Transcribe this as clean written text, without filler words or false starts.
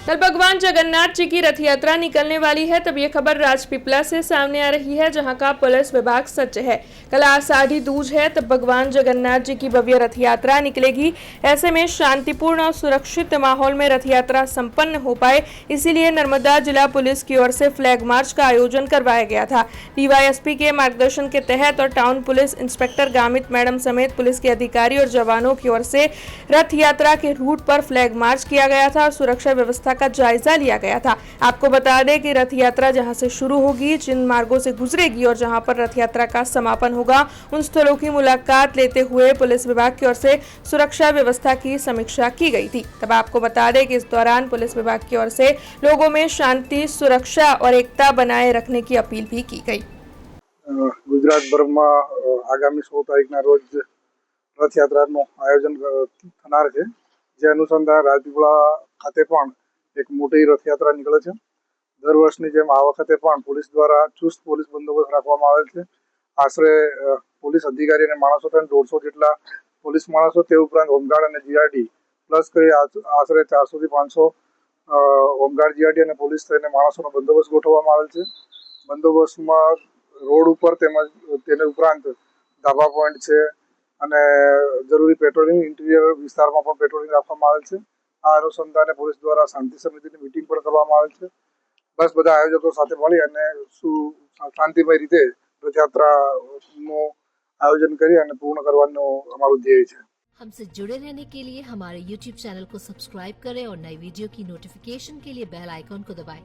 कल भगवान जगन्नाथ जी की रथ यात्रा निकलने वाली है, तब ये खबर राजपीपला से सामने आ रही है, जहां का पुलिस विभाग सज्ज है। कल आषाढ़ी दूज है, तब भगवान जगन्नाथ जी की भव्य रथ यात्रा निकलेगी। ऐसे में शांतिपूर्ण और सुरक्षित माहौल में रथ यात्रा संपन्न हो पाए, इसीलिए नर्मदा जिला पुलिस की ओर से फ्लैग मार्च का आयोजन करवाया गया था। डीवाईएसपी के मार्गदर्शन के तहत और town police inspector Gamit madam समेत पुलिस के अधिकारी और जवानों की ओर से रथ यात्रा के रूट पर फ्लैग मार्च किया गया था और सुरक्षा व्यवस्था का जायजा लिया गया था। आपको बता दें कि रथ यात्रा जहां से शुरू होगी, जिन मार्गों से गुजरेगी और जहां पर रथ यात्रा का समापन होगा, उन स्थलों की मुलाकात लेते हुए पुलिस विभाग की ओर से सुरक्षा व्यवस्था की समीक्षा की गई थी। तब आपको बता दें कि इस दौरान पुलिस विभाग की ओर से लोगों में शांति, सुरक्षा और एकता बनाए रखने की अपील भी की गई। गुजरात में आगामी 16 तारीखना रोज रथयात्राનું આયોજન થનાર છે, જે અનુસંધાન રાજપીપળા ખાતે પણ એક મોટી રથયાત્રા નીકળે છે। દર વર્ષની જેમ આ વખતે પણ પોલીસ દ્વારા ચુસ્ત પોલીસ બંદોબસ્ત રાખવામાં આવેલ છે। આશરે પોલીસ અધિકારી અને માણસો થઈને 150 જેટલા પોલીસ માણસો, તે ઉપરાંત હોમગાર્ડ અને જીઆરડી પ્લસ કરી આશરે 400 થી 500 હોમગાર્ડ, જીઆરડી અને પોલીસ થઈને માણસોનો બંદોબસ્ત ગોઠવવામાં આવેલ છે। બંદોબસ્તમાં રોડ ઉપર તેમજ તેને ઉપરાંત ધાબા પોઈન્ટ છે અને જરૂરી પેટ્રોલિંગ, ઇન્ટિરિયર વિસ્તારમાં પણ પેટ્રોલિંગ રાખવામાં આવેલ છે। આ અનુસંધાને પોલીસ દ્વારા શાંતિ સમિતિની મીટિંગ પણ કરવામાં આવેલ છે। બસ બધા આયોજકો સાથે મળી અને શાંતિમય રીતે રથયાત્રાનું આયોજન કરી અને પૂર્ણ કરવાનો અમારું ધ્યેય છે। हमसे जुड़े रहने के लिए हमारे YouTube चैनल को सब्सक्राइब करें और नई वीडियो की नोटिफिकेशन के लिए बेल आइकॉन को दबाएं।